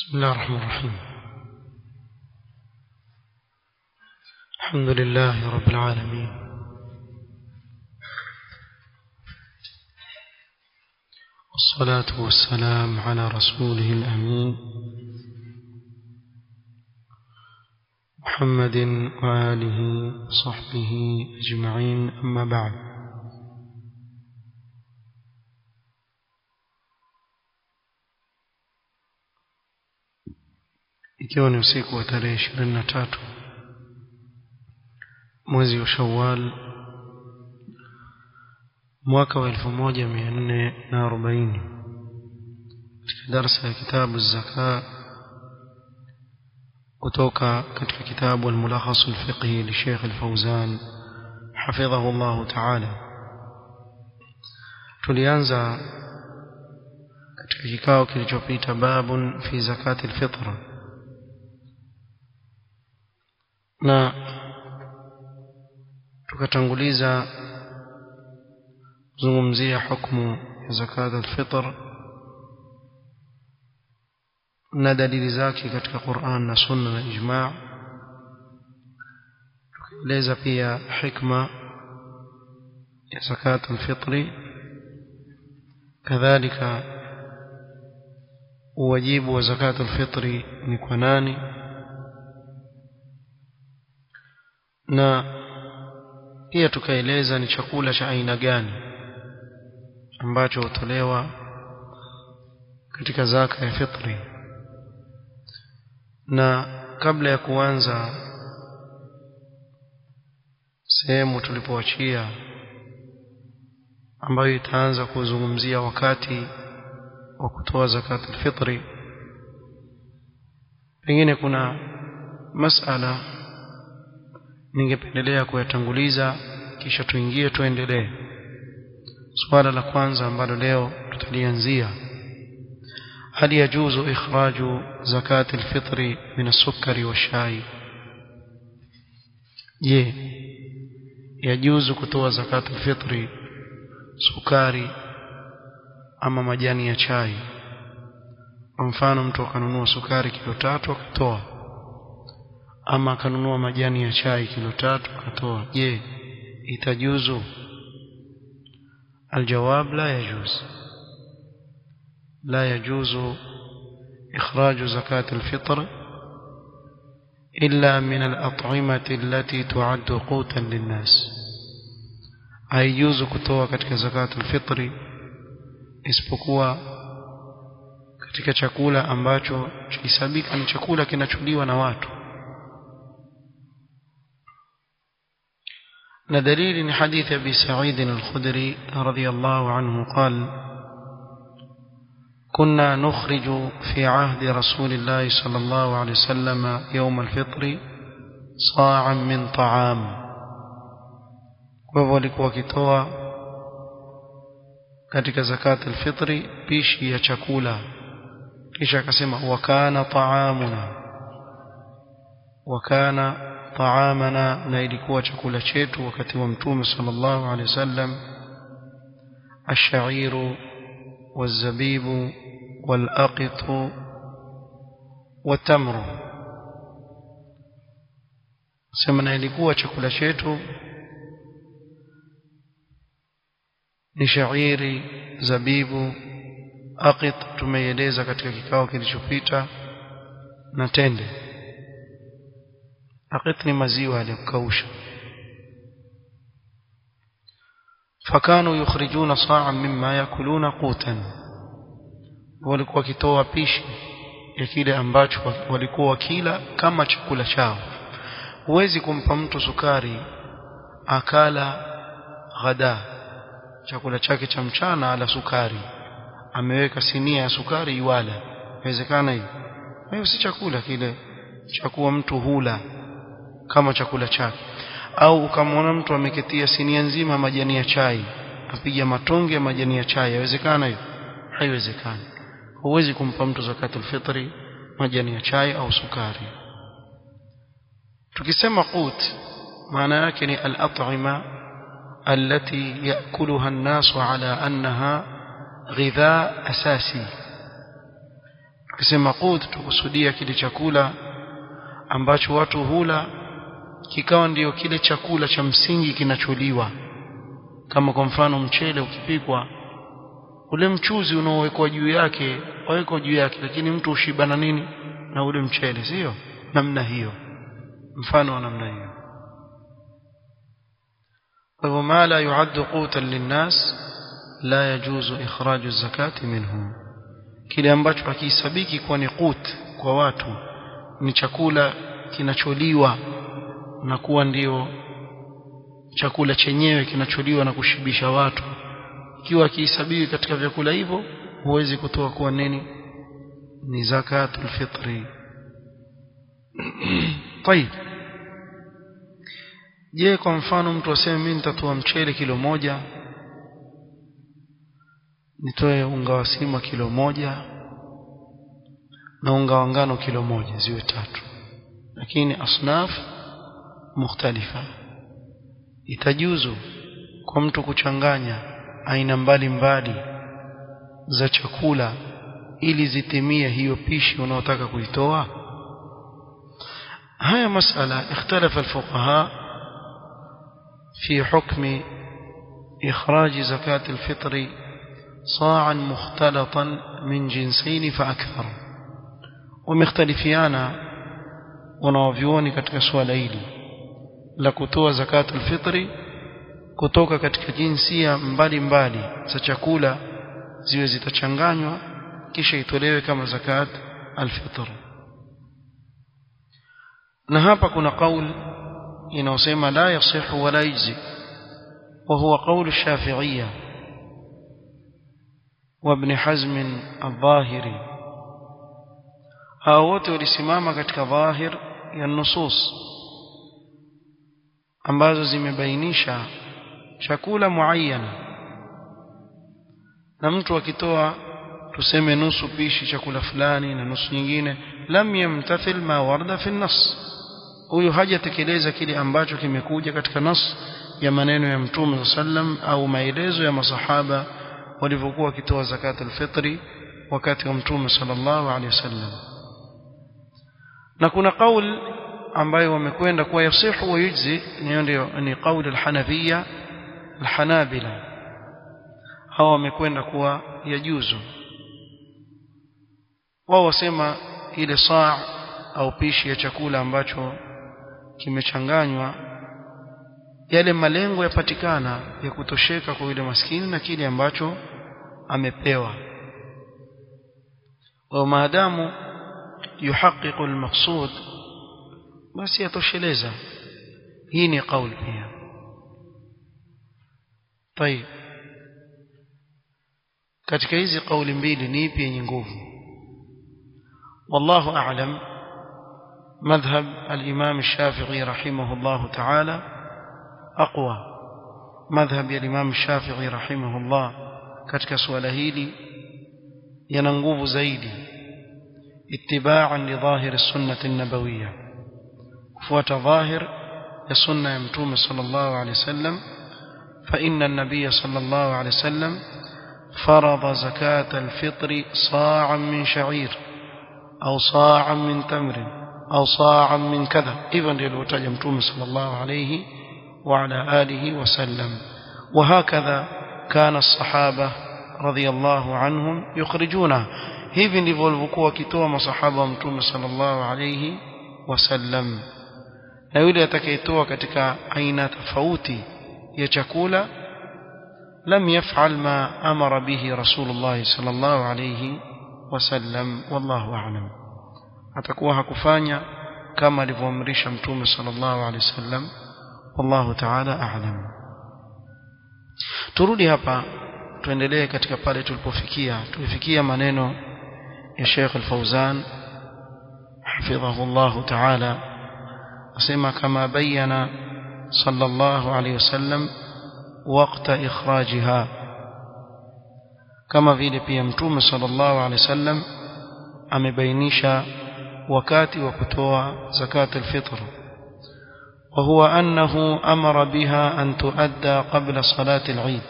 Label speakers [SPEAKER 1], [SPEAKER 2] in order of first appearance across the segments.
[SPEAKER 1] بسم الله الرحمن الرحيم. الحمد لله رب العالمين، والصلاة والسلام على رسوله الأمين محمد وآله وصحبه أجمعين، أما بعد. ikiwa ni usiku wa tarehe 23 mwezi wa Shawwal mwaka wa 1440 katika darasa ya kitabu zaka kutoka katika kitabu al-Mulakhas al-Fiqhi li Sheikh al-Fawzan hafidhahu Allah ta'ala. Tulianza katika kikao kilichopita babun fi zakati al-fitra, na tukatanguliza kuzungumzia hukumu ya zakat al-fitr na dalili zake katika Qur'an na Sunna na ijma'. Tukaeleza pia hikma ya zakat al-fitr, kadhalika wajibu wa zakat al-fitr ni kwa nani, na pia tukaeleza ni chakula cha aina gani ambacho hutolewa katika zaka ya fitri. Na kabla ya kuanza sehemu tulipoachia ambayo itaanza kuzungumzia wakati wa kutoa zakat al-fitri, pengine kuna masala ningependelea kuyatanguliza kisha tuendelee. Swala la kwanza ambalo leo tutalianzia: hal yajuzu ikhraju zakat al-fitri min as-sukari wash-shai? Je, yajuzu kutoa zakat al-fitri sukari ama majani ya chai? Kwa mfano, mtu akanunua sukari kilo 3 akatoa, ama akanunua majani ya chai kilo 3 akatoa, je, itajuzu? الجواب لا يجوز. لا يجوز إخراج زكاة الفطر إلا من الأطعمة التي تعد قوتا للناس. haijuzu kutoa katika zakat al-fitri isipokuwa katika chakula ambacho kisabika ni chakula kinachuliwa na watu. ندليل حديث أبي سعيد الخدري رضي الله عنه قال: كنا نخرج في عهد رسول الله صلى الله عليه وسلم يوم الفطر صاعا من طعام. walikuwa wakitoa katika zakat al-fitri pishi ya chakula, kisha akasema wakana طعامنا, na ilikuwa chakula chetu wakati wa Mtume sallallahu alaihi wasallam ash-sha'iru waz-zabibu wal-aqitu wat-tamru. Sema na ilikuwa chakula chetu ni shairi, zabibu, aqit tumeeleza katika kikao kilichopita, na tende. aqit ni maziwa yaliyokausha. fakanu yukhrijuna sa'an mimma yakuluna qutan, walikuwa kitoa pishi ya kile ambacho walikuwa wakila kama chakula chao. Huwezi kumpa mtu sukari akala ghada, chakula chake cha mchana ala sukari, ameweka sinia ya sukari iwala, inawezekana hiyo? Hiyo si chakula kile cha kuwa mtu hula kama chakula chake. Au ukamwona mtu ameketia sinia nzima majani ya chai, apiga matonge ya majani ya chai, inawezekana hiyo? Haiwezekani. Huwezi kumpa mtu zakatul fitri majani ya chai au sukari. Tukisema qut, maana yake ni al-at'ima allati ya'kuluha an-nasu ala annaha ghidha asasi, Kisema qut tukusudia kile chakula ambacho watu hula kikawa ndiyo kile chakula cha msingi kinacholiwa. Kama kwa mfano mchele ukipikwa, ule mchuzi unaowekwa juu yake wawekwa juu yake, lakini mtu ushibana nini na ule mchele, sio namna hiyo, mfano wa namna hiyo. Kwa hivyo ma la yuaddu qutan linnas la yajuzu ikhraju zakati minhu, kile ambacho hakisabiki kuwa ni qut kwa watu, ni chakula kinacholiwa na kuwa ndio chakula chenyewe kinacholiwa na kushibisha watu, ikiwa kihesabiwi katika vyakula hivyo, huwezi kutoa kuwa nini, ni zakatul fitri. طيب, je, kwa mfano mtu aseme mimi nitatoa mchele kilo 1, nitoe unga wa sima kilo 1 na unga wa ngano kilo 1, ziwe 3, lakini asnaf mukhtalifa. Itajuzu kwa mtu kuchanganya aina mbalimbali za chakula ili zitimie hiyo pishi unaotaka kuitoa? Haya masala ikhtalafa alfuqaha fi hukmi ikhraj zakat alfitr sa'an mukhtalatan min jinsayn fa akthar. Wamekhtalifiana wanaovioni katika swala hili la kutoa zakat alfitri kutoka katika jinsia mbalimbali za chakula, ziwe zitachanganywa kisha itolewe kama zakat alfitr. Na hapa kuna kauli inayosema la yasihu wala yajzi, wa huwa qawl ash-Shafi'iyya wa Ibn Hazm al-Dhahiri. Hao wote walisimama katika dhahir ya nusus ambazo zimebainisha chakula muayyana, na mtu akitoa tuseme nusu pishi chakula fulani na nusu nyingine, lam yamtathil ma warada fi an-nass, huyo hajatekeleza kile ambacho kimekuja katika nas ya maneno ya Mtume sallam au maelezo ya masahaba walivyokuwa wakitoa zakat al-fitri wakati wa Mtume sallallahu alaihi wasallam. Na kuna kauli ambayo wamekwenda kwa yasihu wa yujzi, ni kauli al-Hanafiyya al-Hanabila. Hawa wamekwenda kuwa yajuzu. Wao wasema ile saa au pishi ya chakula ambacho kimechanganywa, yale malengo yapatikana ya kutosheka kwa yule maskini na kile ambacho amepewa, wa maadamu yuhaqiqu al-maqsud, basi yatosheleza. Hii ni kauli pia. طيب, katika hizi kauli mbili ni ipi yenye nguvu? Wallahu a'lam. مذهب الإمام الشافعي رحمه الله تعالى أقوى. مذهب الإمام الشافعي رحمه الله katika suala hili yana nguvu zaidi, ittiba'an li dhahir as-sunnah an-nabawiyyah, kufuata dhahir ya sunna ya Mtume sallallahu alayhi wasallam. fa inna an-nabiy sallallahu alayhi wasallam farada zakat al-fitr sa'an min sha'ir au sa'an min tamr أو صاعا من كذا. إذن للوتاج متوم صلى الله عليه وعلى آله وسلم. وهكذا كان الصحابة رضي الله عنهم يخرجونه. هذن للوكوة كتوم صحابة متوم صلى الله عليه وسلم. na yule atakayetoa katika aina tofauti ya chakula, lam yaf'al ma amara bihi Rasulullah sallallahu alayhi wasallam, wallahu a'lam. atakuwa hakufanya kama alivyoamrisha Mtume sallallahu alaihi wasallam, wallahu ta'ala a'lam. Turudi hapa tuendelee katika pale tulifikia maneno ya Sheikh Al-Fawzan hafidhahu Allah ta'ala, asema kama bayana sallallahu alaihi wasallam waqta ikhrajiha, kama vile pia Mtume sallallahu alaihi wasallam amebainisha wakati wa kutoa zakat al-fitr, wa huwa annahu amara biha an tuadda qabla salati al-eid.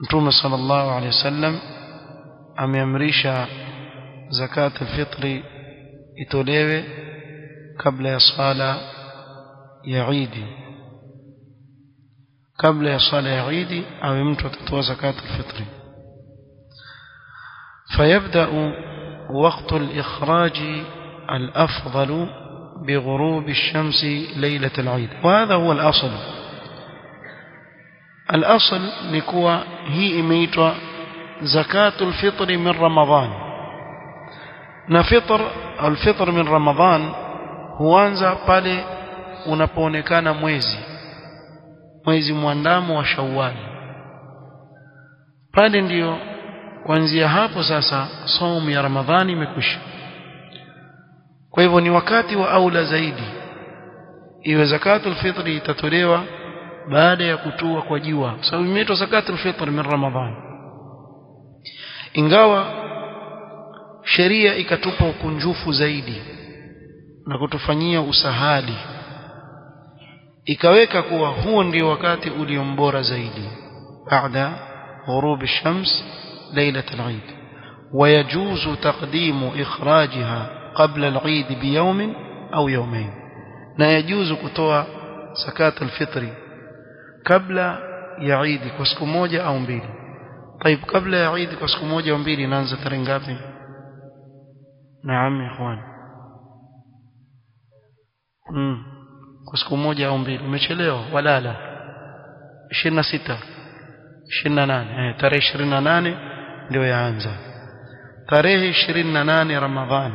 [SPEAKER 1] Mtume sallallahu alayhi wasallam ameamrisha zakat al-fitri itolewe kabla ya sala ya Eid. Kabla ya sala ya Eid awe mtu atatoa zakat al-fitri. فيبدأ وقت الإخراج الأفضل بغروب الشمس ليلة العيد، وهذا هو الأصل. الأصل نكوى هي إميتوا زكاة الفطر من رمضان. نفطر الفطر من رمضان huanza pale unapoonekana mwezi mwandamo wa Shawwal. Pale ndio kuanzia hapo sasa saumu ya Ramadhani imekwisha. Kwa hivyo ni wakati wa aula zaidi iwe zakatul fitri itatolewa baada ya kutua kwa jua, sababu imeitwa zakatul fitri min Ramadhan. Ingawa sheria ikatupa ukunjufu zaidi na kutufanyia usahali, ikaweka kuwa huo ndio wakati uliombora zaidi baada غروب الشمس ليلة العيد، ويجوز تقديم إخراجها قبل العيد بيوم أو يومين. na yajuzu kutoa zakat al-fitri kabla ya Eid kwa siku moja au mbili. طيب kabla ya Eid kwa siku moja au mbili inaanza tarehe ngapi? Naam ikhwan, kwa siku moja au mbili umechelewa wala la? 26 28 tarehe 28 ndio yaanza tarehe 28 Ramadhani.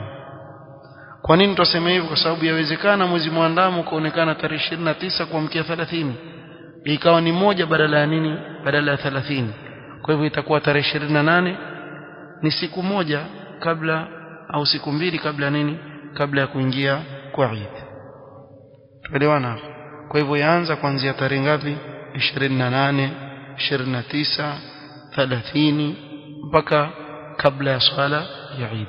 [SPEAKER 1] Kwa nini tuseme hivyo? Kwa sababu yawezekana mwezi muandamo kuonekana tarehe 29 kuamkia 30, ikawa ni moja badala ya nini? Badala ya 30. Kwa hivyo itakuwa tarehe 28 ni siku moja kabla au siku mbili kabla nini? Kabla ya kuingia kwa Eid. Tuelewana? Kwa hivyo yaanza kuanzia tarehe ngapi? 28, 29, 30 mpaka kabla ya swala ya Eid.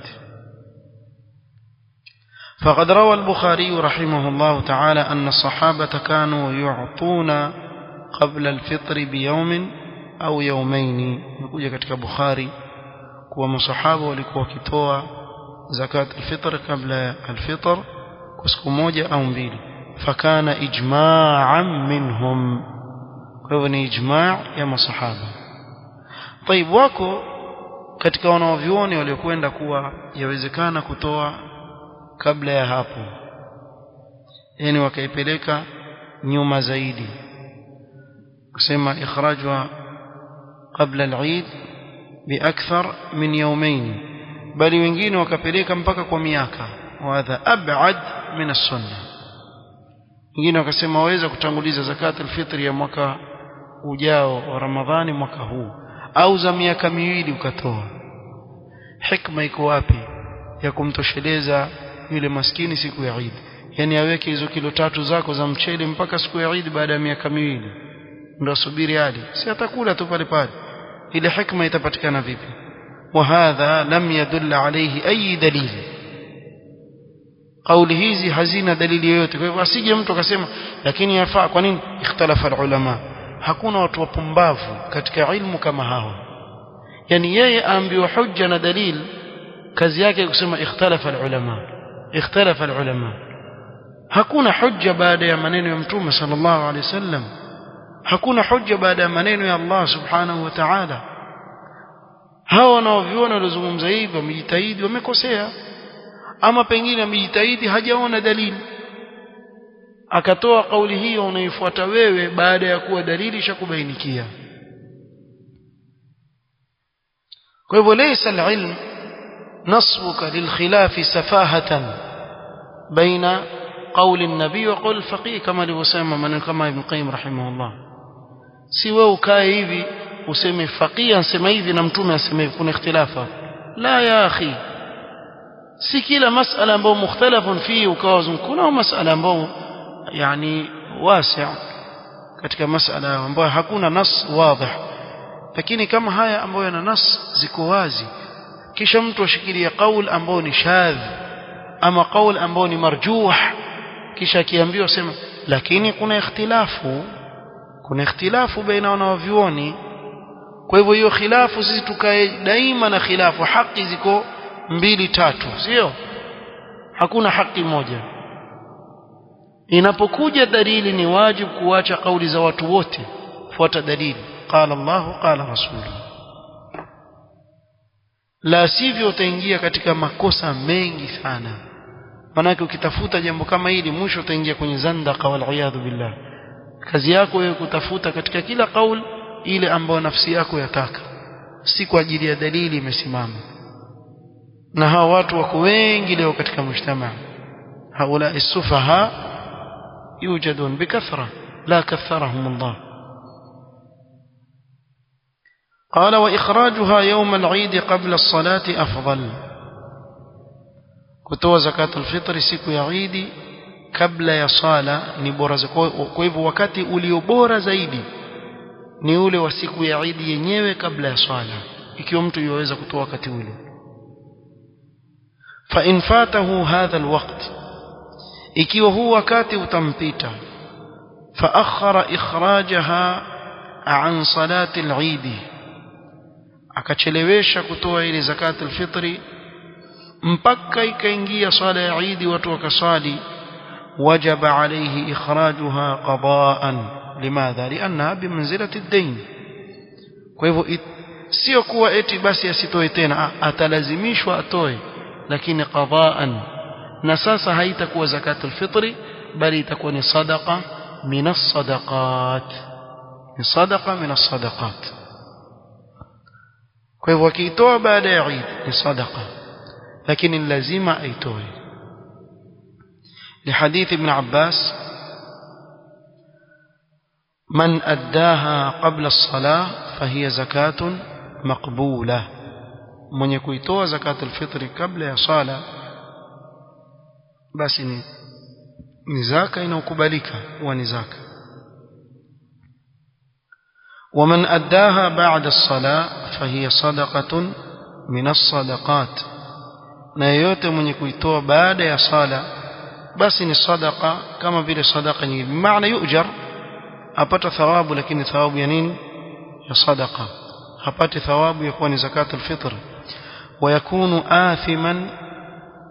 [SPEAKER 1] فقد روى البخاري رحمه الله تعالى أن الصحابة كانوا يعطون قبل الفطر بيوم أو يومين. نقول katika Bukhari kuwa masahaba walikuwa wakitoa zakat al-fitr kabla al-fitr kwa siku moja au mbili. Fakana ijma'an minhum, kwa hivyo ni ijma' ya masahaba. طيب wako katika wanaovioni waliokwenda kuwa yawezekana kutoa kabla ya hapo, yani wakaipeleka nyuma zaidi kusema ikhrajwa kabla al-Eid biakthar min yawmayn, bali wengine wakapeleka mpaka kwa miaka, hadha ab'ad min as-sunnah. Wengine wakasema waweza kutanguliza zakat al-fitr ya mwaka ujao wa Ramadhani mwaka huu, au za miaka miwili ukatoa. Hikma iko wapi ya kumtosheleza yule maskini siku ya Eid? Yani aweke hizo kilo 3 zako za mchele mpaka siku ya Eid baada ya miaka miwili ndio subiri hadi, si atakula tu pale pale. Ile hikma itapatikana vipi? Wa hadha lam yadull alayhi ay dalil. Kauli hizi hazina dalili yoyote. Kwa hivyo asije mtu akasema lakini yafaa. Kwa nini? Ikhtalafa ulama. Hakuna watu wapumbavu katika ilmu kama hao. Yani yeye aambiwa hujja na dalil, kazi yake kusema ikhtalafa ulama, ikhtalafa ulama. Hakuna hujja baada ya maneno ya Mtume sallallahu alaihi wasallam, hakuna hujja baada ya maneno ya Allah subhanahu wa ta'ala. Hao wanaoviona walizungumza hivi wamejitahidi, wamekosea, ama pengine amejitahidi hajaona dalili akatoa kauli hiyo unaifuata wewe baada ya kuwa dalili ishakubainikia. Kwa hivyo laysa al-ilm nasbuka lilkhilaf safahatan baina قول النبي وقول الفقيه كما alivyosema maneno kama Ibn Qayyim rahimahullah. Si wewe ukae hivi useme faqih anasema hivi na mtume anasema hivi, kuna ikhtilafa. La ya akhi, si kila masala ambayo mukhtalafun fihi ukawazun, kuna masala ambayo yani wasi' katika masala ambayo hakuna nas wazi, lakini kama haya ambayo yana nas ziko wazi, kisha mtu ashikilia kaul ambao ni shadh ama kaul ambao ni marjuh, kisha akiambiwa sema lakini kuna ikhtilafu baina wanavyuoni. Kwa hivyo hiyo khilafu sisi tukae daima na khilafu, haki ziko mbili tatu, sio? Hakuna haki moja. Inapokuja dalili ni wajibu kuacha kauli za watu wote, fuata dalili, qala Allah qala rasuluhu. La sivyo utaingia katika makosa mengi sana. Maana ukitafuta jambo kama hili mwisho utaingia kwenye zandaka wal iyadhu billah. Kazi yako wewe kutafuta katika kila kauli ile ambayo nafsi yako yataka, si kwa ajili ya dalili imesimama. Na hawa watu wako wengi leo katika mujtamaa. Haula as-sufaha yujadun bikathra la katharahum Allah. قال وإخراجها يوم العيد قبل الصلاة أفضل. kutoa zakatul fitri siku ya Eid kabla ya sala ni bora. Kwa hivyo wakati ulio bora zaidi ni ule wa siku ya Eid yenyewe kabla ya sala, ikiwa mtu yaweza kutoa wakati ule. fa in fatahu hadha alwaqt, ikiwa huu wakati utampita, fa akhara ikhrajaha an salati al-Eid, akachelewesha kutoa ile zakatul fitri mpaka ikaingia sala ya Eid watu wakasali, wajaba alayhi ikhrajuha qada'an. Limadha? Lianna bimanzilati ad-dayn. Kwa hivyo sio kuwa eti basi asitoe tena, atalazimishwa atoe, lakini qada'an. Na sasa haitakuwa zakatul fitri bali itakuwa ni sadaqa min as-sadaqat, ni sadaqa min as-sadaqat. kwa hivyo akiitoa baada ya Eid ni sadaqa, lakini lazima aitoe. لحديث ابن عباس من أداها قبل الصلاة فهي زكاة مقبولة. من يكويتوها زكاة الفطر قبل صلاة بس نزاكا إنوكبالك ونزاكا. ومن أداها بعد الصلاة فهي صدقة من الصدقات. نيوت من يكويتوها بعد صلاة basi ni sadaqa kama vile sadaqa nyingine, maana yujar, apata thawabu, lakini thawabu ya nini? Ya sadaqa. hapati thawabu ya kuwa ni zakatul fitr. ويكون آثما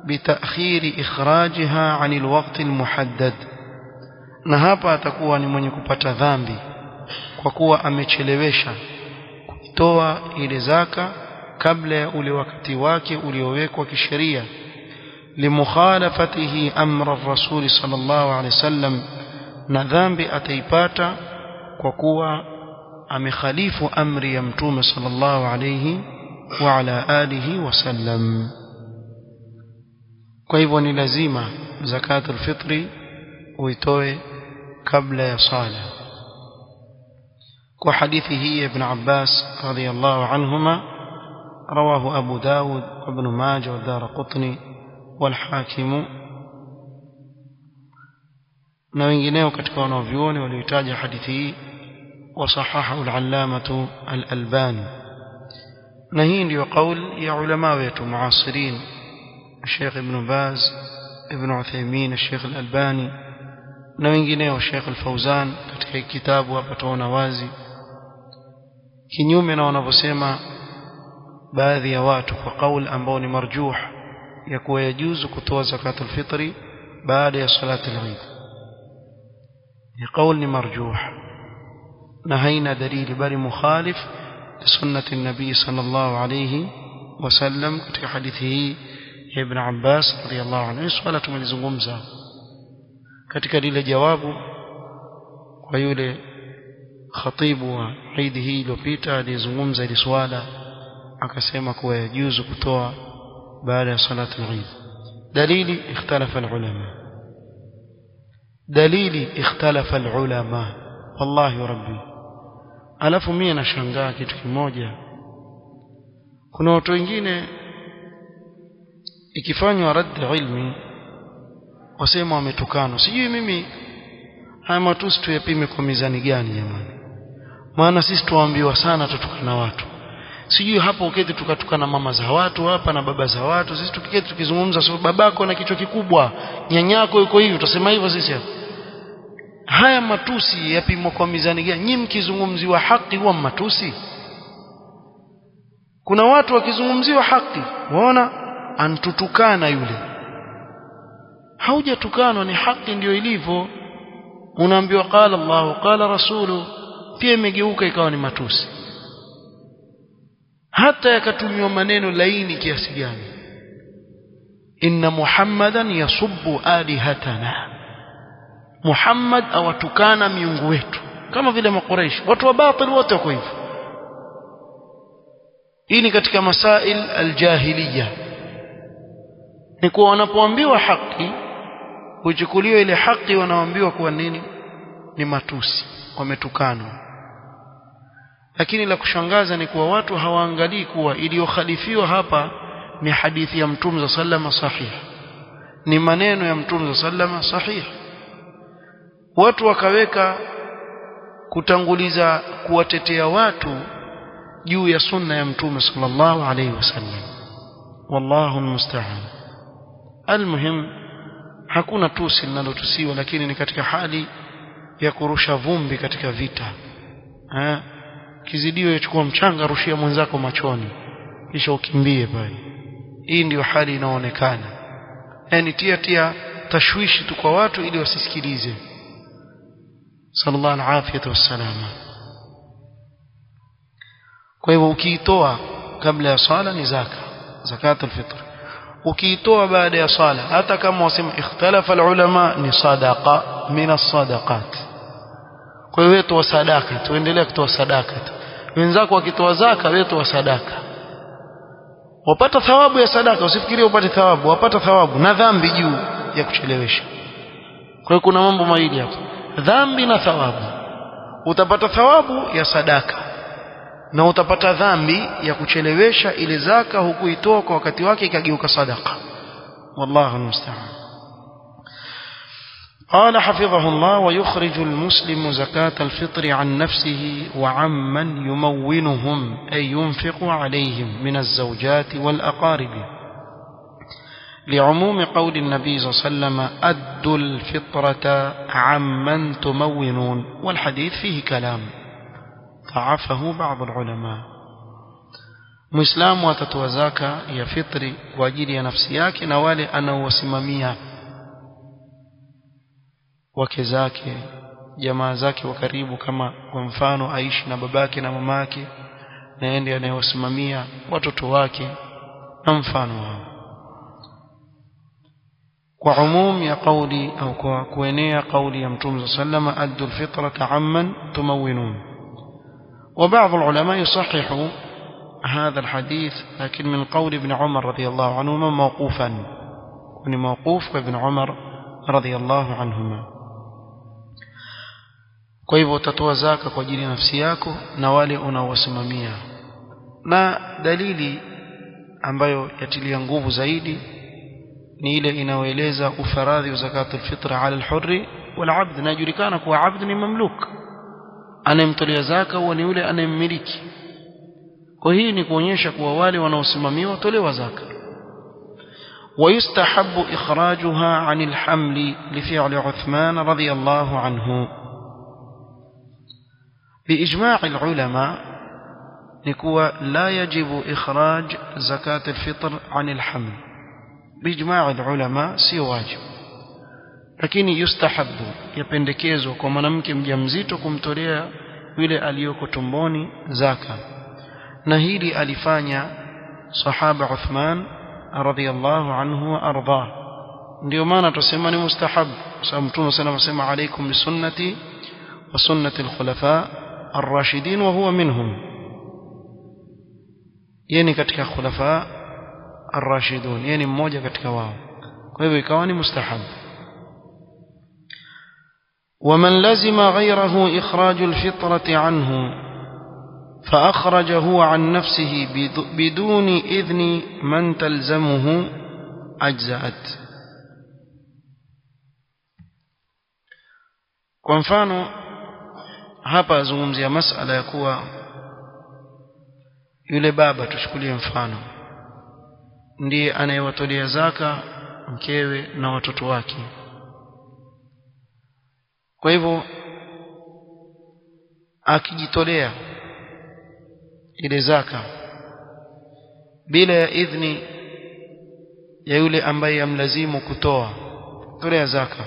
[SPEAKER 1] بتأخير إخراجها عن الوقت المحدد, na hapa atakuwa ni mwenye kupata dhambi kwa kuwa amechelewesha kutoa ile zaka kabla ya ule wakati wake uliowekwa kisheria. لمخالفته أمر الرسول صلى الله عليه وسلم, na dhambi ataipata kwa kuwa amekhalifu amri ya mtume sallallahu alayhi wa ala alihi wasallam. Kwa hivyo ni lazima zakatul fitri uitoe kabla ya sala. kwa hadithi hii ibn Abbas radiyallahu anhuma rawahu Abu Dawud wa Ibn Majah wa Daraqutni والحاكم na wengineo katika wanavyuoni waliotaja hadithi hii, wasahahahu al-allamatu al-Albani. na hii ndio kauli ya ulama wetu muasirin, Sheikh Ibn Baz, Ibn Uthaymeen, Sheikh al-Albani na wengineo, Sheikh al-Fawzan. katika kitabu hapa tunaona wazi kinyume na wanavyosema baadhi ya watu kwa kauli ambao ni marjuh ya kuwa yajuzu kutoa zakatul fitri baada ya salati al-Eid. ni kauli ni marjuh na haina dalili, bali mukhalif li sunnati an-nabii sallallahu alayhi wasallam. katika hadithi hii ya Ibn Abbas radiyallahu anhu, swala tumelizungumza katika lile jawabu kwa yule khatibu wa Eid hii iliyopita alizungumza ile swala, akasema kuwa yajuzu kutoa بعد صلاة العيد. دليل اختلف العلماء، دليل اختلف العلماء والله ربي. alafu mimi nashangaa kitu kimoja, kuna watu wengine ikifanywa rad ilmi wasema wametukana. sijui mimi haya matusi tuyapime kwa mizani gani jamani? maana sisi tuambiwa sana tutukana watu. sijui hapo uketi tukatukana mama za watu hapa na baba za watu. sisi tukiketi tukizungumza, so babako na kichwa kikubwa, nyanyako yuko hivi, tutasema hivyo sisi hapa. haya matusi yapimwa kwa mizani gani? Nyinyi mkizungumziwa haki huwa matusi? kuna watu wakizungumziwa haki waona antutukana yule. Haujatukanwa, ni haki ndio ilivyo. Unaambiwa qala Allah qala rasulu, pia imegeuka ikawa ni matusi, hata yakatumiwa maneno laini kiasi gani. Inna Muhammadan yasubbu alihatana, Muhammad awatukana miungu wetu, kama vile Makuraish. Watu wa batil wote wako hivyo. Hii ni katika masail aljahiliya, ni kuwa wanapoambiwa haki huchukuliwa ile haki wanaoambiwa kuwa nini? Ni matusi, wametukanwa. Lakini la kushangaza ni kuwa watu hawaangalii kuwa iliyokhalifiwa hapa ni hadithi ya Mtume sallama sahih, ni maneno ya Mtume sallama sahih. Watu wakaweka kutanguliza kuwatetea watu juu ya sunna ya Mtume sallallahu alayhi wasallam. Wallahu almusta'an. Almuhim, hakuna tusi linalotusiwa, lakini ni katika hali ya kurusha vumbi katika vita. Kizidio yachukua mchanga rushia mwenzako machoni kisha ukimbie pale. Hii ndio hali inaonekana, yani tia tashwishi tu kwa watu ili wasisikilize. Sallallahu alafiyatu wassalama. Kwa hivyo ukiitoa kabla ya swala ni zakatul fitr. Ukiitoa baada ya swala, hata kama wasema ikhtalafa alulama, ni sadaqa min as-sadaqat. Kwa hiyo toa sadaka, tuendelee kutoa sadaka. Wenzako wakitoa zaka, wewe toa sadaka, wapata thawabu ya sadaka. Usifikirie upate thawabu, wapata thawabu na dhambi juu ya kuchelewesha. Kwa hiyo kuna mambo mawili hapo, dhambi na thawabu. Utapata thawabu ya sadaka na utapata dhambi ya kuchelewesha ile zaka, hukuitoa kwa wakati wake ikageuka sadaka. Wallahu almusta'an. قال حفظه الله: ويخرج المسلم زكاة الفطر عن نفسه وعمن يمونهم أي ينفق عليهم من الزوجات والأقارب، لعموم قول النبي صلى الله عليه وسلم: أدوا الفطرة عمن تمونون. والحديث فيه كلام ضعفه بعض العلماء. مسلم watatoa zaka ya fitri kwa ajili ya nafsi yake na wale anaowasimamia, wake zake, jamaa zake wa karibu, kama kwa mfano aishi na babake na mamake, na yeye anayewasimamia watoto wake na mfano wao. Kwa umum ya kauli au kwa kuenea kauli ya Mtume sallallahu alayhi wasallam: addu alfitrata amman tumawinun. وبعض العلماء يصحح هذا الحديث، لكن من قول ابن عمر رضي الله عنهما موقوفا، وني موقوف ابن عمر رضي الله عنهما. Kwa hivyo utatoa zaka kwa ajili ya nafsi yako na wale unaowasimamia. Na dalili ambayo yatilia nguvu zaidi ni ile inayoeleza ufaradhi wa zakatul fitr ala al-hurri wal 'abd. Najulikana kuwa 'abd ni mamluk, anayemtolea zaka huwa ni yule anayemmiliki. Kwa hii ni kuonyesha kuwa wale wanaosimamiwa watolewa zaka. ويستحب إخراجها عن الحمل لفعل عثمان رضي الله عنه. بإجماع العلماء نكوى لا يجب إخراج زكاة الفطر عن الحمل، بإجماع العلماء سي واجب، لكن يستحب يpendekezwa kwa mwanamke mjamzito kumtolea yule aliyoko tumboni zaka. Na hili alifanya sahaba Uthman radhiyallahu anhu wa arda. Ndio maana tusema ni mustahab, sababu Mtume sana anasema: alaykum bisunnati wa sunnati al-khulafa ar-rashidin wa huwa minhum. Yani katika khulafa ar-rashidun, yani mmoja katika wao. Kwa hivyo ikawa ni mustahab. ومن لزم غيره إخراج الفطرة عنه فأخرجه عن نفسه بدون إذن من تلزمه أجزأت. kwa mfano hapa zungumzia masala ya kuwa yule baba, tuchukulie mfano, ndiye anayewatolea zaka mkewe na watoto wake. Kwa hivyo akijitolea ile zaka bila ya idhni ya yule ambaye yamlazimu kutoa tolea zaka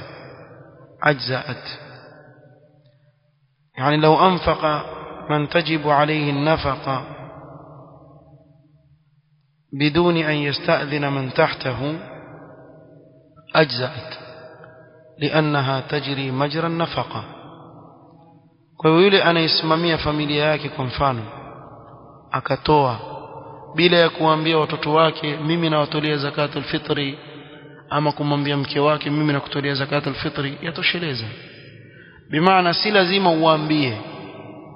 [SPEAKER 1] ajza'at. yani law anfaqa man tajibu alayhi an-nafaqa biduni an yasta'dhina man tahtahu ajza'at li'annaha tajri majra an-nafaqa. kwa yule anayesimamia familia yake kwa mfano akatoa bila ya kuambia watoto wake mimi nawatolea zakatul fitri, ama kumwambia mke wake mimi nakutolea zakatul fitri, yatosheleza. bimaana si lazima uambie,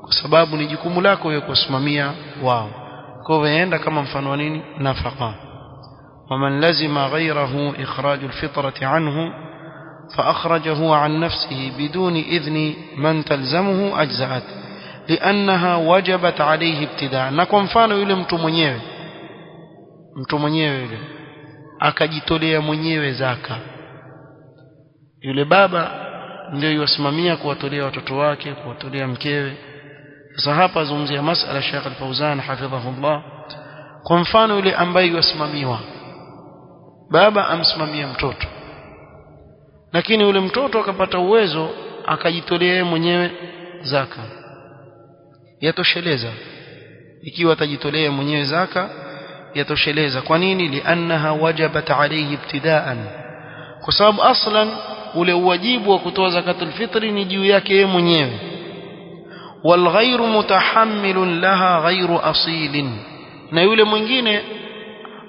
[SPEAKER 1] kwa sababu ni jukumu lako wewe kusimamia wao. kwa hivyo yaenda kama mfano wa nini, nafaqa. waman lazima ghayrahu ikhrajul fitrati anhu فأخرجه عن نفسه بدون إذن من تلزمه أجزأت لأنها وجبت عليه ابتداء. na kwa mfano yule mtu mwenyewe yule akajitolea mwenyewe zaka, yule baba ndio yusimamia kuwatolea watoto wake, kuwatolea mkewe. sasa hapa zungumzia masala Sheikh Al-Fawzan hafidhahullah. kwa mfano yule ambaye yusimamiwa, baba amsimamia mtoto, lakini yule mtoto akapata uwezo akajitolea mwenyewe zaka, yatosheleza. ikiwa atajitolea mwenyewe zaka yatosheleza. kwa nini? liannaha wajabat alayhi ibtidaan, kwa sababu aslan ule wajibu wa kutoa zakatul fitri ni juu yake yeye mwenyewe. wal ghayru mutahammilun laha ghayru asilin, na yule mwingine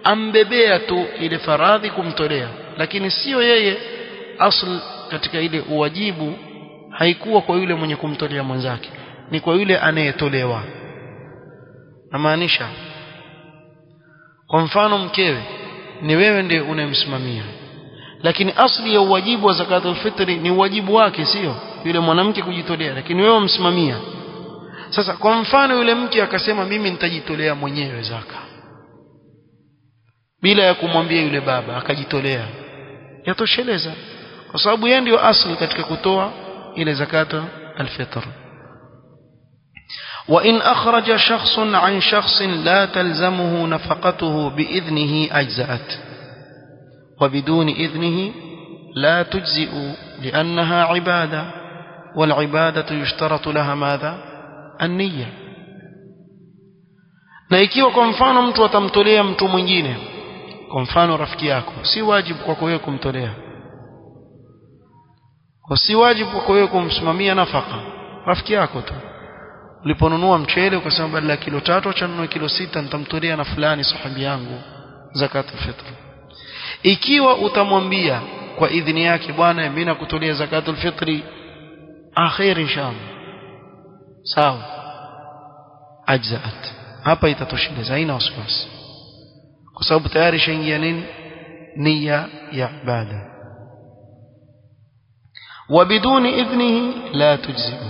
[SPEAKER 1] ambebea tu ile faradhi kumtolea, lakini sio yeye asl katika ile uwajibu. haikuwa kwa yule mwenye kumtolea mwenzake, ni kwa yule anayetolewa. namaanisha kwa mfano mkewe ni wewe ndiye unayemsimamia, lakini asli ya uwajibu wa zakatul fitri ni uwajibu wake, sio yule mwanamke kujitolea, lakini wewe umsimamia. sasa kwa mfano yule mke akasema mimi nitajitolea mwenyewe zaka bila ya kumwambia yule baba, akajitolea, yatosheleza, kwa sababu yeye ndio asli katika kutoa ile zakatul fitr. وإن أخرج شخص عن شخص لا تلزمه نفقته بإذنه أجزأت وبدون إذنه لا تجزئ لأنها عبادة والعبادة يشترط لها ماذا؟ النية. na ikiwa kwa mfano mtu atamtolea mtu mwingine, kwa mfano rafiki yako, si wajibu kwako wewe kumtolea, kwa si wajibu kwako wewe kumsimamia nafaka rafiki yako tu. uliponunua mchele ukasema badala ya kilo 3 acha ninunue kilo 6, nitamtolea na fulani sahibi yangu zakatul fitr. ikiwa utamwambia kwa idhini yake, bwana mimi nakutolea zakatul fitri, akhir inshallah, sawa, ajzaat, hapa itatosheleza, haina wasiwasi, kwa sababu tayari shaingia nini, nia ya ibada. wabiduni idhnihi la tujzi'u,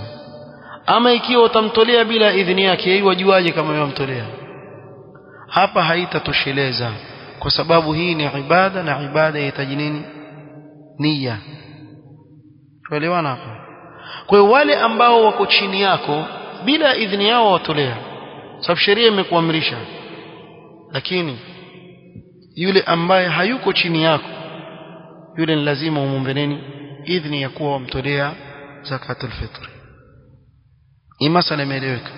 [SPEAKER 1] ama ikiwa utamtolea bila idhini yake, yeye wajuaje kama yamtolea? hapa haitatosheleza, kwa sababu hii ni ibada, na ibada inahitaji nini? Nia. tuelewana hapo? kwa hiyo wale ambao wako chini yako bila idhini yao watolea, sababu sheria imekuamrisha, lakini yule ambaye hayuko chini yako, yule ni lazima umombe nini? idhini ya kuwa wamtolea zakatul fitr. hii masala imeeleweka?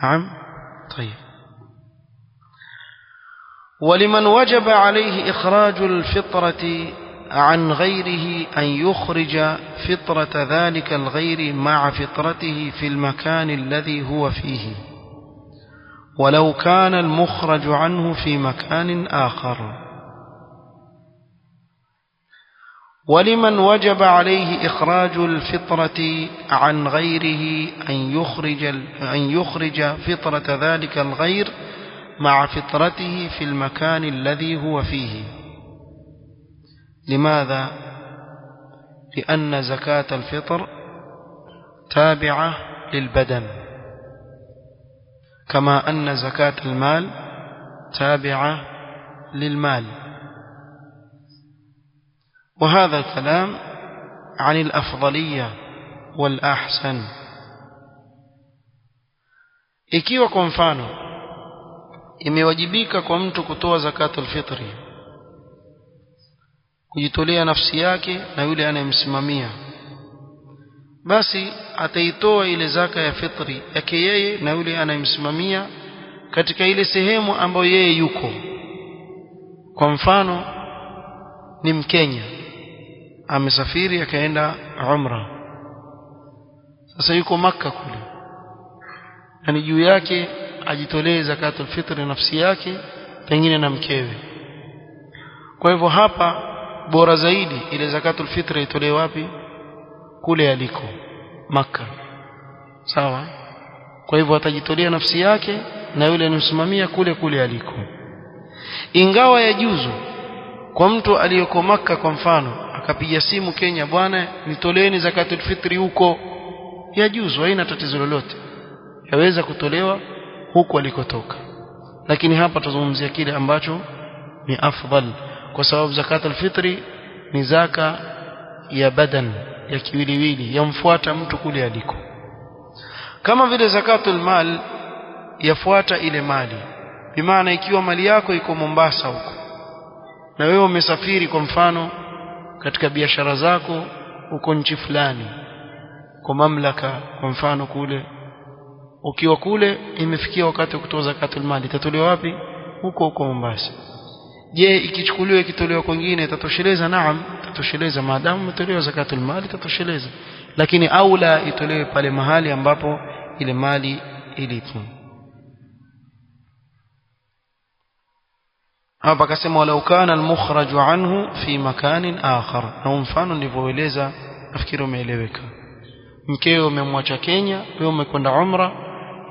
[SPEAKER 1] naam. طيب. ولمن وجب عليه إخراج الفطرة عن غيره أن يخرج فطرة ذلك الغير مع فطرته في المكان الذي هو فيه، ولو كان المخرج عنه في مكان آخر. ولمن وجب عليه إخراج الفطرة عن غيره أن يخرج فطرة ذلك الغير مع فطرته في المكان الذي هو فيه. لماذا؟ لأن زكاة الفطر تابعة للبدن، كما أن زكاة المال تابعة للمال. وهذا الكلام عن الأفضلية والأحسن. ikiwa kwa mfano imewajibika kwa mtu kutoa zakatul fitri, kujitolea nafsi yake na yule anayemsimamia, basi ataitoa ile zaka ya fitri yake yeye na yule anayemsimamia katika ile sehemu ambayo yeye yuko. Kwa mfano ni Mkenya amesafiri akaenda umra, sasa yuko Makka kule, na ni juu yake ajitolee zakatul fitri nafsi yake pengine na mkewe. Kwa hivyo hapa bora zaidi ile zakatul fitri itolewe wapi? Kule aliko Makka, sawa. Kwa hivyo atajitolea nafsi yake na yule anamsimamia kule kule aliko. Ingawa yajuzu kwa mtu aliyeko Makka kwa mfano akapiga simu Kenya, bwana nitoleeni zakatul fitri huko, yajuzu, haina tatizo lolote, yaweza kutolewa huko alikotoka. Lakini hapa tuzungumzia kile ambacho ni afdal, kwa sababu zakatul fitri ni zaka ya badan, ya kiwiliwili, yamfuata mtu kule aliko. Kama vile zakatul mal yafuata ile mali, bimaana ikiwa mali yako iko Mombasa huko na wewe umesafiri kwa mfano katika biashara zako uko nchi fulani kwa mamlaka kwa mfano kule, ukiwa kule imefikia wakati wa kutoa zakatul mali, itatolewa wapi? Huko huko Mombasa. Je, ikichukuliwa ikitolewa kwingine itatosheleza? Naam, itatosheleza, maadamu imetolewa zakatul mali itatosheleza, lakini aula itolewe pale mahali ambapo ile mali ilipo. Hapa akasema walau kana al-mukhraju anhu fi makanin akhar, na mfano nilivyoeleza nafikiri umeeleweka. Mkeo umemwacha Kenya, wewe umekwenda umra,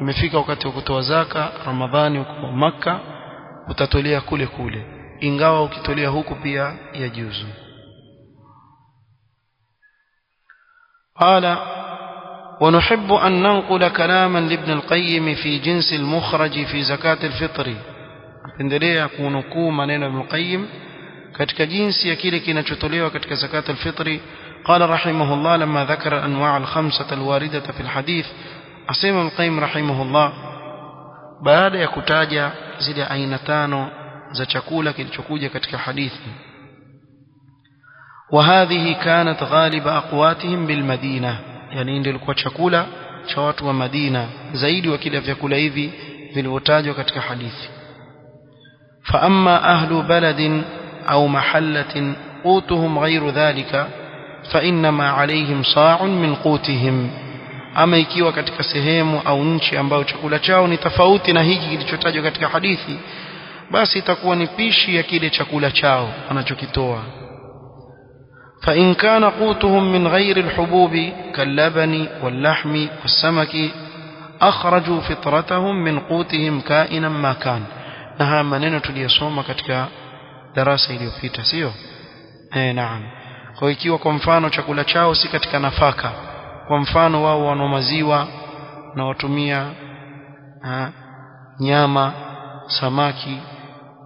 [SPEAKER 1] imefika wakati wa kutoa zaka Ramadhani huko Makka, utatolea kule kule, ingawa ukitolea huku pia yajuzu. قال ونحب أن ننقل كلاما لابن القيم في جنس المخرج في زكاة الفطر. Pendelea kunukuu maneno ya Ibn Qayyim katika jinsi ya kile kinachotolewa katika zakat al-fitri. Qala rahimahullah lamma dhakara anwa' al-khamsah al-waridata fi al-hadith, asema Ibn Qayyim rahimahullah baada ya kutaja zile aina tano za chakula kilichokuja katika hadithi, wa hadhihi kanat ghaliba aqwatihim bil Madina, yani ndio ilikuwa chakula cha watu wa Madina zaidi wa kila vyakula hivi vilivyotajwa katika hadithi. فأما أهل بلد أو محلة قوتهم غير ذلك فإنما عليهم صاع من قوتهم. أما ikiwa katika sehemu au nchi ambayo chakula chao ni tofauti na hiki kilichotajwa katika hadithi, basi itakuwa ni pishi ya kile chakula chao wanachokitoa. فإن كان قوتهم من غير الحبوب كاللبن واللحم والسمك أخرجوا فطرتهم من قوتهم كائنا ما كان. Na haya maneno tuliyosoma katika darasa iliyopita, sio? Naam. Kwa ikiwa kwa mfano chakula chao si katika nafaka, kwa mfano wao wana maziwa na watumia nyama, samaki,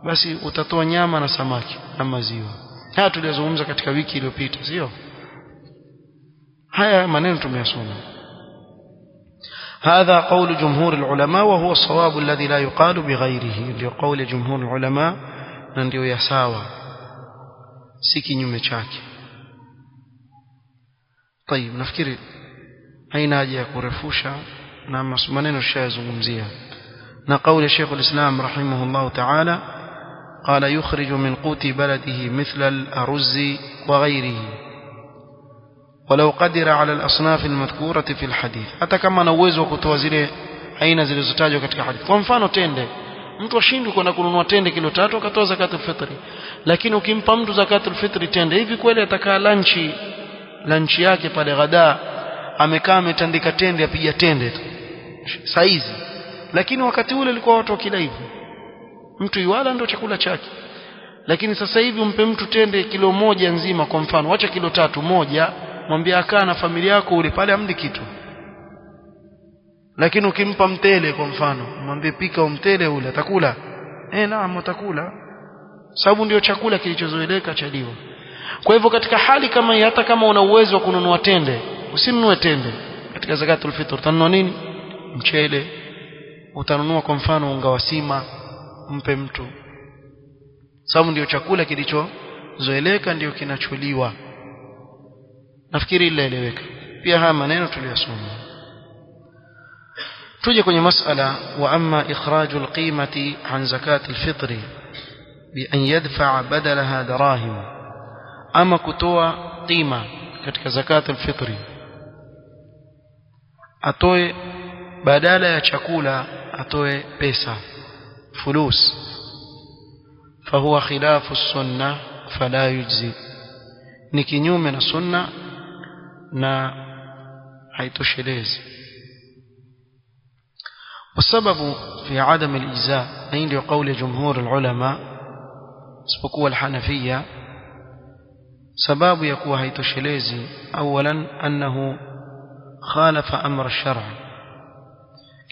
[SPEAKER 1] basi utatoa nyama na samaki na maziwa. Haya tuliyozungumza katika wiki iliyopita, sio? Haya maneno tumeyasoma. هذا قول جمهور العلماء وهو الصواب الذي لا يقال بغيره. لقول جمهور العلماء ndio ya sawa, si kinyume chake. طيب, nafikiri haina haja ya kurefusha na maneno shayazungumzia. na kauli Sheikh al-Islam rahimahullah ta'ala قال يخرج من قوت بلده مثل الأرز وغيره ولو قدر على الأصناف المذكورة في الحديث. hata kama ana uwezo wa kutoa zile aina zilizotajwa katika hadithi. Kwa mfano tende, mtu ashindwe kwenda kununua tende kilo 3 akatoa zakatul fitri, lakini ukimpa mtu zakatul fitri tende, hivi kweli atakaa lunch yake pale ghada amekaa ametandika tende apiga tende tu saizi, lakini wakati ule alikuwa watu wakila hivyo, mtu iwala ndio chakula chake. Lakini sasa hivi umpe mtu tende kilo 1 nzima kwa mfano, acha kilo 3 moja, mwambie akaa na familia yako ule pale, amdi kitu. Lakini ukimpa mtele kwa mfano, mwambie pika mtele ule, atakula? Naam, atakula, sababu ndio chakula kilichozoeleka cha liwa. Kwa hivyo katika hali kama hii, hata kama una uwezo wa kununua tende, usinunue tende katika zakatul fitr. Utanunua nini? Mchele. Utanunua kwa mfano unga wa sima, mpe mtu, sababu ndio chakula zoeleka ndio kinacholiwa. Nafikiri ile eleweka pia haya maneno tuliyosoma. tuje kwenye masala wa amma ikhraju alqimati an zakati alfitri bi an yadfa badalaha darahim, ama kutoa qima katika zakati alfitri atoe badala ya chakula atoe pesa fulus, fahuwa khilafu sunna fala yujzi, ni kinyume na sunna na haitoshelezi. والسبب في عدم الإجزاء عند قول جمهور العلماء سبقوا الحنفية، سبب يكون haitoshelezi أولا أنه خالف أمر الشرع،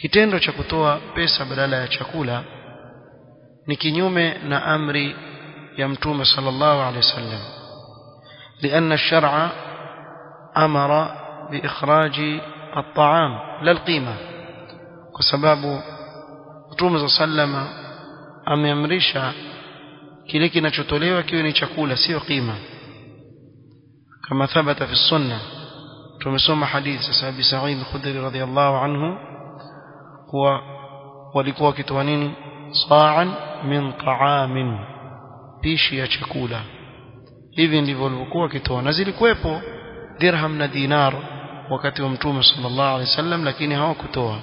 [SPEAKER 1] kitendo cha kutoa pesa badala ya chakula ni kinyume na amri ya mtume sallallahu alayhi wasallam, لأن الشرع أمر بإخراج الطعام لا القيمة، kwa sababu mtume sallallahu ameamrisha kile kinachotolewa kiwe ni chakula sio qima, kama thabata fi sunna. tumesoma hadithi sahabi Sa'id al-Khudri radhiyallahu anhu kuwa walikuwa wakitoa nini, sa'an min ta'amin, pishi ya chakula. Hivi ndivyo walikuwa wakitoa, na zilikuwepo dirham na dinar wakati wa mtume sallallahu alaihi wasallam, lakini hawakutoa.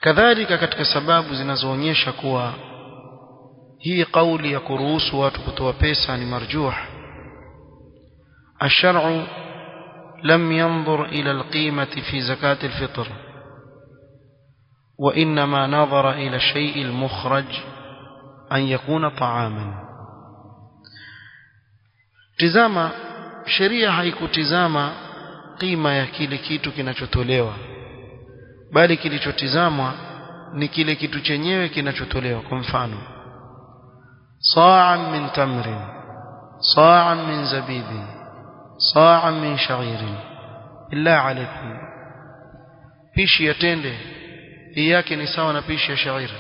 [SPEAKER 1] kadhalika katika sababu zinazoonyesha kuwa hii kauli ya kuruhusu watu kutoa pesa ni marjuh, الشرع لم ينظر إلى القيمة في زكاة الفطر، وإنما نظر إلى الشيء المخرج أن يكون طعاما. tizama sheria haikutizama qima ya kile kitu kinachotolewa, bali kilichotizamwa ni kile kitu chenyewe kinachotolewa. kwa mfano sa'an min tamrin, sa'an min zabibin, sa'an min sha'irin, illa alaykum, pishi ya tende hii yake ni sawa na pishi ya shairi.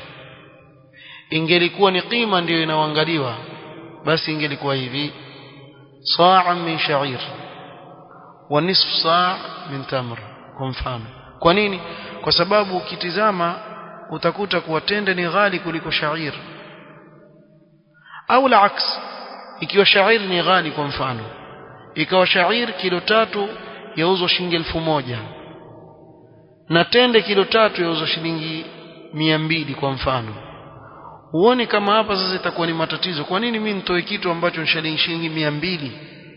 [SPEAKER 1] Ingelikuwa ni qima ndio inaangaliwa, basi ingelikuwa hivi sa'an min sha'ir wa nisf sa' min tamr, kwa mfano. kwa nini? Kwa sababu ukitizama utakuta kuwa tende ni ghali kuliko shairi, au la aks, ikiwa shairi ni ghali kwa mfano, ikawa shairi kilo 3 yauzwa shilingi 1000 na tende kilo 3 yauzwa shilingi 200 kwa mfano, uone kama hapa sasa itakuwa ni matatizo. kwa nini mimi nitoe kitu ambacho ni shilingi 200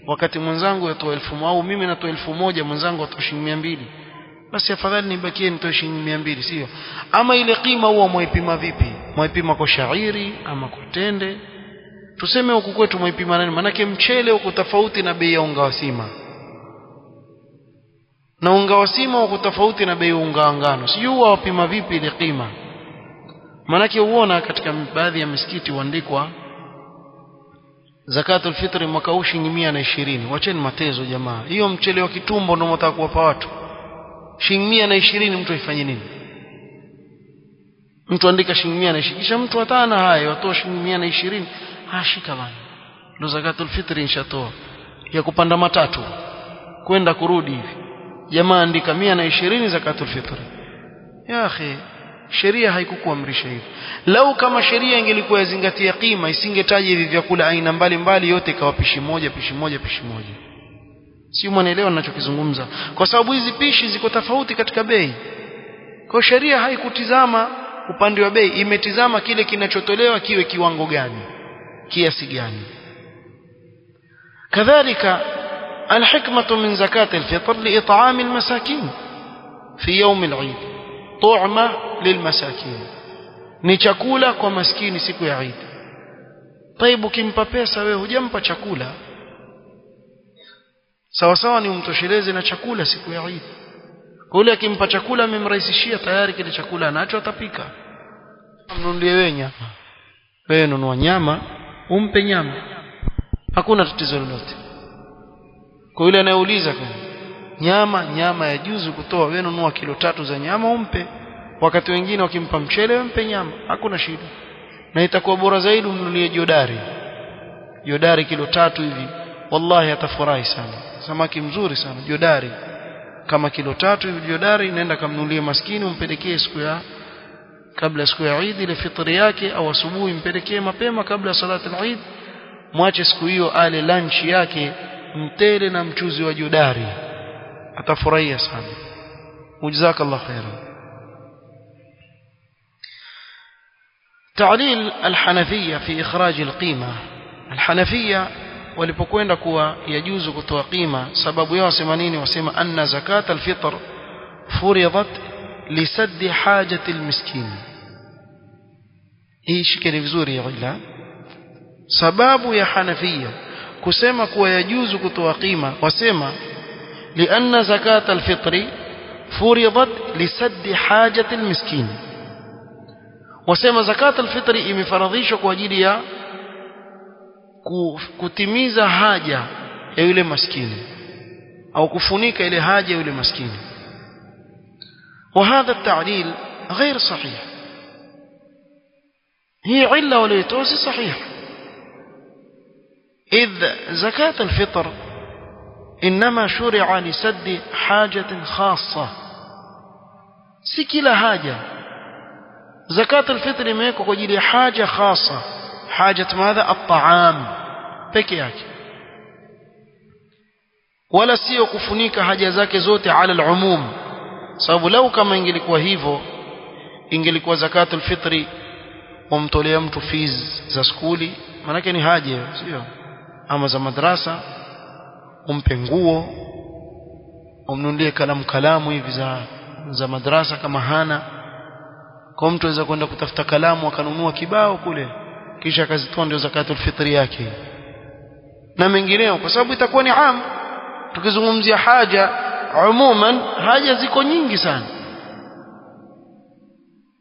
[SPEAKER 1] wakati mwenzangu yatoa 1000, au mimi natoa 1000 mwenzangu atoa shilingi 200? basi afadhali nibakie nitoe shilingi 200, sio? Ama ile qima huwa mwaipima vipi? Mwaipima kwa shairi ama kwa tende? Tuseme huku kwetu mwaipima nani? Manake mchele uko tofauti na bei ya unga wa sima, na unga wa sima uko tofauti na bei ya unga wa ngano. sijui huwa wapima vipi ile qima. Manake uona katika baadhi ya misikiti huandikwa zakatul fitri mwaka huu shilingi 120. Wacheni matezo jamaa, hiyo mchele wa kitumbo ndio mtaka kuwapa watu shilingi 120. mtu aifanye nini? mtu andika shilingi 120 kisha mtu atana haya watoa shilingi 120, shika bana, ndio zakatul fitri nishatoa ya kupanda matatu kwenda kurudi hivi. jamaa andika 120 zakatul fitri. ya akhi, sheria haikukuamrisha hivi. Lau kama sheria ingelikuwa yazingatia qima, isingetaja hivi vyakula aina mbalimbali yote ikawa pishi moja. Sio, mwanaelewa ninachokizungumza? Kwa sababu hizi pishi ziko tofauti katika bei. Kwa sheria haikutizama upande wa bei, imetizama kile kinachotolewa kiwe kiwango gani, kiasi gani. kadhalika alhikmatu min zakati alfitr liit'am almasakin fi yawm al'id, tu'ma lilmasakin, ni chakula kwa maskini siku ya Eid. Taibu, kimpa pesa wewe hujampa chakula, sawa sawa ni umtosheleze na chakula siku ya Eid. Kwa yule akimpa chakula amemrahisishia tayari, kile chakula anacho atapika. Mnunulie wewe nyama, wewe nunua nyama umpe nyama, hakuna tatizo lolote. Kwa yule anayeuliza nyama ya juzu kutoa, wewe nunua kilo 3 za nyama umpe. Wakati wengine wakimpa mchele umpe nyama, hakuna shida. Na itakuwa bora zaidi umnunulie jodari, jodari kilo 3 hivi, wallahi atafurahi sana. Samaki mzuri sana jodari kama kilo 3 hivi jodari, nenda kamnunulie maskini umpelekee siku ya kabla siku ya Eid ile fitri yake, au asubuhi mpelekee mapema kabla salati al-Eid, mwache siku hiyo ale lunch yake mtele na mchuzi wa jodari, atafurahia sana. Jazakallahu khairan. تعليل الحنفية في إخراج القيمة. الحنفية walipokwenda kuwa yajuzu kutoa qima, sababu yao wasema nini? Wasema anna zakat alfitr furidat lisadd hajati almiskin. Hii shikeni vizuri ila sababu ya Hanafia kusema kuwa yajuzu kutoa qima, wasema lianna zakat alfitri furidat lisadd hajati almiskin. Wasema zakat alfitri imefaradhishwa kwa ajili ya kutimiza haja ya yule maskini au kufunika ile haja ya yule maskini. وهذا التعليل غير صحيح. هي علة وليتوس صحيح، إذ زكاة الفطر إنما شرع لسد حاجة خاصة، سكيل حاجة. زكاة الفطر imewekwa kwa ajili ya haja khasa. حاجة ماذا؟ الطعام peke yake, wala sio kufunika haja zake zote ala al-umum. Sababu lau kama ingelikuwa hivyo, ingelikuwa zakatul fitri umtolea mtu fees za skuli, maana ni haja, sio? Ama za madrasa, umpe nguo, umnunulie kalamu hivi za madrasa kama hana. Kwa mtu aweza kwenda kutafuta kalamu akanunua kibao kule, kisha akazitoa, ndio zakatul fitri yake na mengineo, kwa sababu itakuwa ni am. Tukizungumzia haja umuman, haja ziko nyingi sana,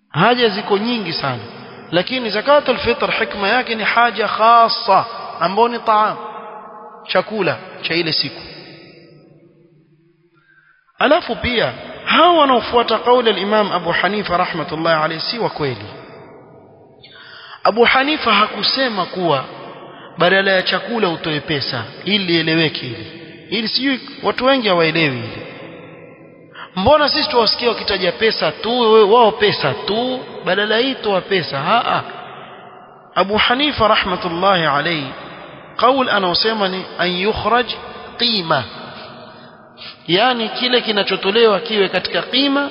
[SPEAKER 1] haja ziko nyingi sana, lakini zakatul fitr hikma yake ni haja khassa ambayo ni taam, chakula cha ile siku. Alafu pia hawa wanaofuata kauli al-Imam Abu Hanifa rahmatullahi alayhi si wa kweli. Abu Hanifa hakusema kuwa badala ya chakula utoe pesa, ili lieleweke ili sijui watu wengi hawaelewi hili. Mbona sisi tuwasikia wakitaja pesa tu, wao pesa tu, badala hii toa pesa? Abu Hanifa rahmatullahi alayhi kauli anaosema ni an yukhraj qima, yani kile kinachotolewa kiwe katika qima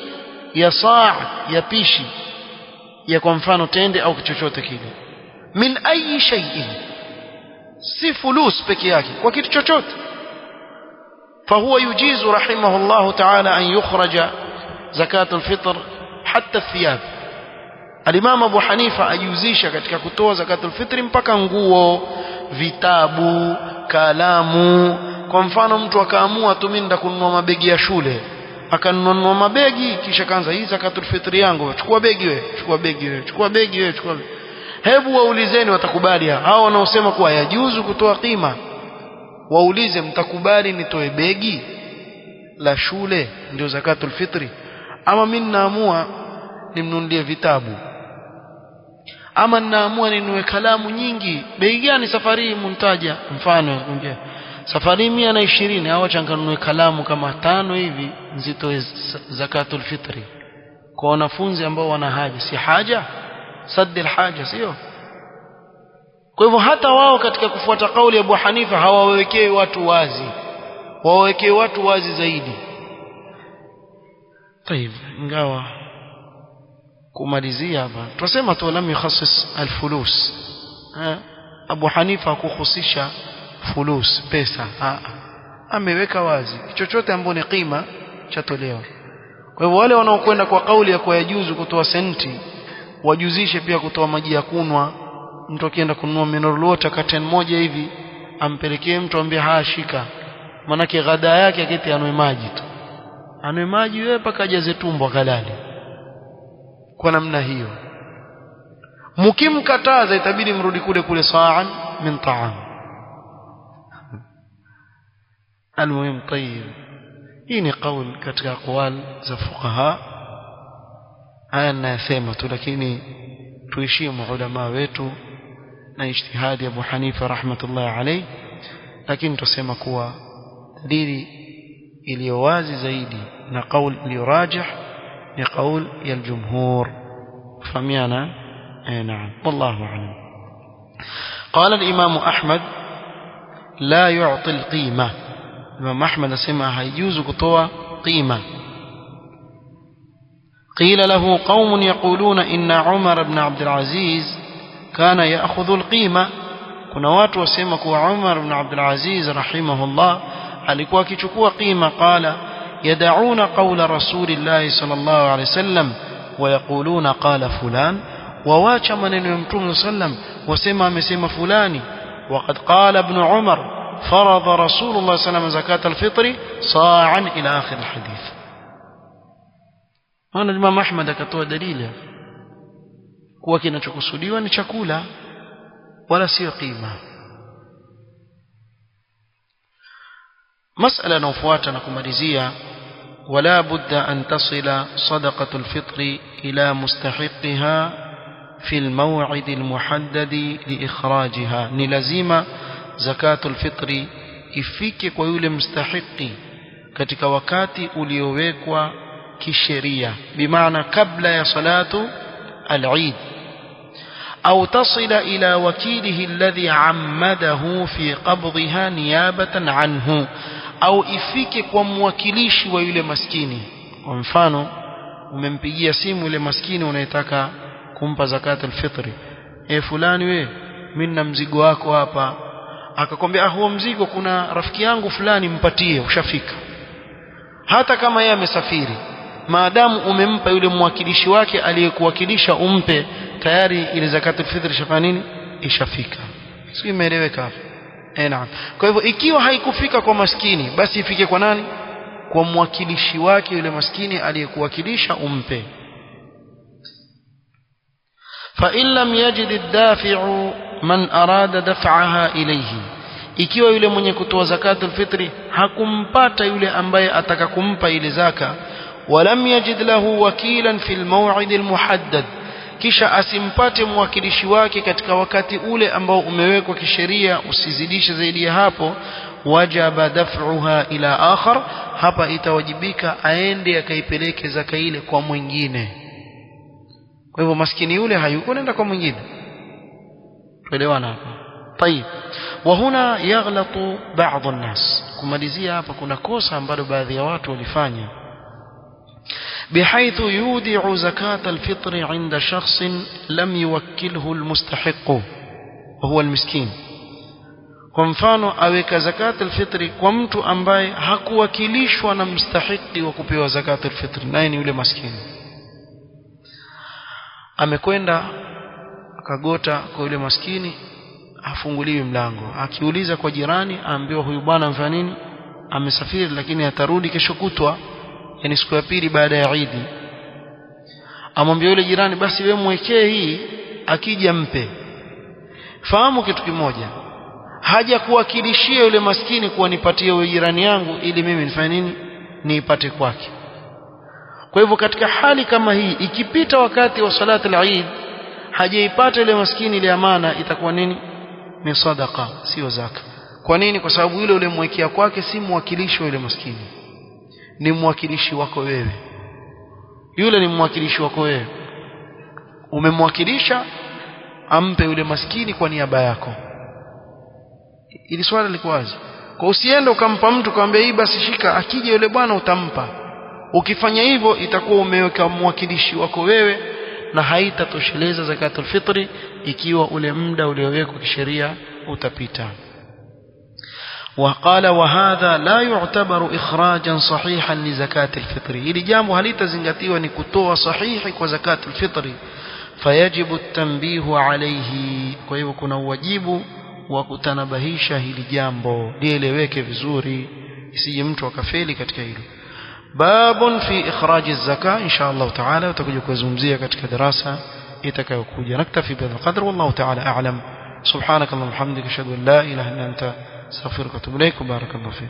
[SPEAKER 1] ya saa ya pishi ya, kwa mfano tende au chochote kile, min ayi shay'in, si fulus peke yake, kwa kitu chochote. فهو يجيز رحمه الله تعالى أن يخرج زكاة الفطر حتى الثياب. الإمام أبو حنيفة أيوزيش katika kutoa zakatul fitri mpaka nguo, vitabu, kalamu. Kwa mfano mtu akaamua tu mimi nenda kununua mabegi ya shule, akanunua mabegi, kisha kaanza hii zakatul fitri yangu, chukua begi wewe, chukua begi wewe, chukua begi wewe, chukua. Hebu waulizeni watakubali hao wanaosema kuwa yajuzu kutoa qima, waulize mtakubali nitoe begi la shule ndio zakatul fitri, ama mimi naamua nimnunulie vitabu, ama naamua ninunue kalamu nyingi, bei gani safari hii muntaja? Mfano ongea safari 120, au changanunue kalamu kama 5 hivi nzitoe zakatul fitri kwa wanafunzi ambao wana haja. Si haja sadd alhaja, sio? Kwa hivyo hata wao katika kufuata kauli ya Abu Hanifa hawawekei watu wazi, wawekee watu wazi zaidi. طيب, ingawa kumalizia hapa tunasema tu lam yukhassis alfulus. Abu Hanifa hakuhusisha fulus, pesa, ameweka wazi chochote ambacho ni qima chatolewa. Kwa hivyo wale wanaokwenda kwa kauli ya kwa yajuzu kutoa senti, wajuzishe pia kutoa maji ya kunwa. Mtu akienda kununua mineral water carton moja hivi, ampelekee mtu, ambie shika, manake ghada yake akiti anwe maji tu, anwe maji wewe mpaka ajaze tumbo kalale. Kwa namna hiyo mkimkataza itabidi mrudi kule sa'an min ta'am. Almuhim, tayyib, hii ni kauli katika aqwal za fuqaha. Haya nasema tu, lakini tuheshimu ulama wetu na ijtihadi Abu Hanifa rahmatullah alayhi, lakini tusema kuwa dalili iliyo wazi zaidi na kauli iliyo rajih ni kauli ya jumhur. فهمنا؟ نعم والله أعلم. قال الإمام أحمد لا يعطي القيمة. الإمام أحمد سمع يجوز كتوى قيمة. قيل له قوم يقولون إن عمر بن عبد العزيز كان يأخذ القيمة. kuna watu wasema kuwa Umar ibn Abdul Aziz rahimahullah alikuwa akichukua qima. Qala yad'una qawla rasulillahi sallallahu alayhi wasallam wa yaquluna qala fulan, wawacha maneno ya Mtume sallam wasema amesema fulani. Waqad qala ibn Umar farada rasulullah sallam zakat al-fitr sa'an ila akhir al-hadith. Wana Imam Ahmad akatoa dalili kuwa kinachokusudiwa ni chakula wala sio qima. مسألة نوفوات نكماليزية. ولا بد أن تصل صدقة الفطر إلى مستحقها في الموعد المحدد لإخراجها. نلزيم زكاة الفطر ifike kwa yule mustahiki katika wakati uliowekwa kisheria, bimaana kabla ya salatu al-Eid, أو تصل إلى وكيله الذي عمده في قبضها نيابة عنه, au ifike kwa mwakilishi wa yule maskini. Kwa mfano umempigia simu yule maskini unayetaka kumpa zakat al-fitri, fulani wewe mimi nina mzigo wako hapa, akakwambia huo mzigo kuna rafiki yangu fulani mpatie, ushafika. Hata kama yeye amesafiri, maadamu umempa yule mwakilishi wake aliyekuwakilisha umpe, tayari ile zakat al-fitr ishafanya nini, ishafika. Sio, imeeleweka hapo? Naam. Kwa hivyo ikiwa haikufika kwa maskini, basi ifike kwa nani? Kwa mwakilishi wake yule maskini aliyekuwakilisha umpe. fa in lam yajid ad-dafi'u man arada daf'aha ilayhi, ikiwa yule mwenye kutoa zakat al-fitr hakumpata yule ambaye ataka kumpa ile zaka, walam yajid lahu wakilan fil maw'id al-muhaddad, kisha asimpate mwakilishi wake katika wakati ule ambao umewekwa kisheria, usizidishe zaidi ya hapo, wajaba daf'uha ila akhar, hapa itawajibika aende akaipeleke zaka ile kwa mwingine. Kwa hivyo maskini yule hayuko, nenda kwa mwingine. Tuelewana hapa? طيب. وهنا يغلط بعض الناس. kumalizia hapa kuna kosa ambalo baadhi ya watu walifanya, بحيث يودع زكاة الفطر عند شخص لم يوكله المستحق وهو المسكين. kwa mfano aweka zakat al-fitri kwa mtu ambaye hakuwakilishwa na mstahiki wa kupewa zakat al-fitri, naye ni yule maskini. Amekwenda akagota kwa yule maskini, afunguliwi mlango, akiuliza kwa jirani aambiwa huyu bwana amfanya nini, amesafiri lakini atarudi kesho kutwa, yani siku ya pili baada ya Eid. Amwambia yule jirani, basi wewe mwekee hii, akija mpe. Fahamu kitu kimoja, haja kuwakilishia yule maskini kuwa nipatie wewe jirani yangu ili mimi nifanye nini, niipate kwake. Kwa hivyo katika hali kama hii, ikipita wakati wa salati al-Eid hajaipata yule maskini ile amana, itakuwa nini, ni sadaqa, sio zaka. Kwa nini? Kwa sababu yule ulimwekea kwake si mwakilishi wa yule maskini, ni mwakilishi wako wewe. Yule ni mwakilishi wako wewe, umemwakilisha ampe yule maskini kwa niaba yako. Ili swala liko wazi. Kwa usiende ukampa mtu kaambia hii basi shika, akija yule bwana utampa. Ukifanya hivyo itakuwa umeweka mwakilishi wako wewe, na haitatosheleza zakatul fitri ikiwa ule muda uliowekwa kisheria utapita. وقال وهذا لا يعتبر إخراجا صحيحا لزكاة الفطر. إلي جامو هل تزنغتيوا نكتوى صحيح وزكاة الفطر، فيجب التنبيه عليه. كيف كنا واجب وكتنبهيشا هل جامو ليلeweke vizuri isije mtu akafeli katika hilo. باب في إخراج الزكاة إن شاء الله تعالى، وتكون كزمزية katika darasa itakayokuja. نكتفي بهذا القدر والله تعالى أعلم. سبحانك اللهم وبحمدك أشهد أن لا إله إلا أنت استغفرك واتوب اليك. بارك الله فيك.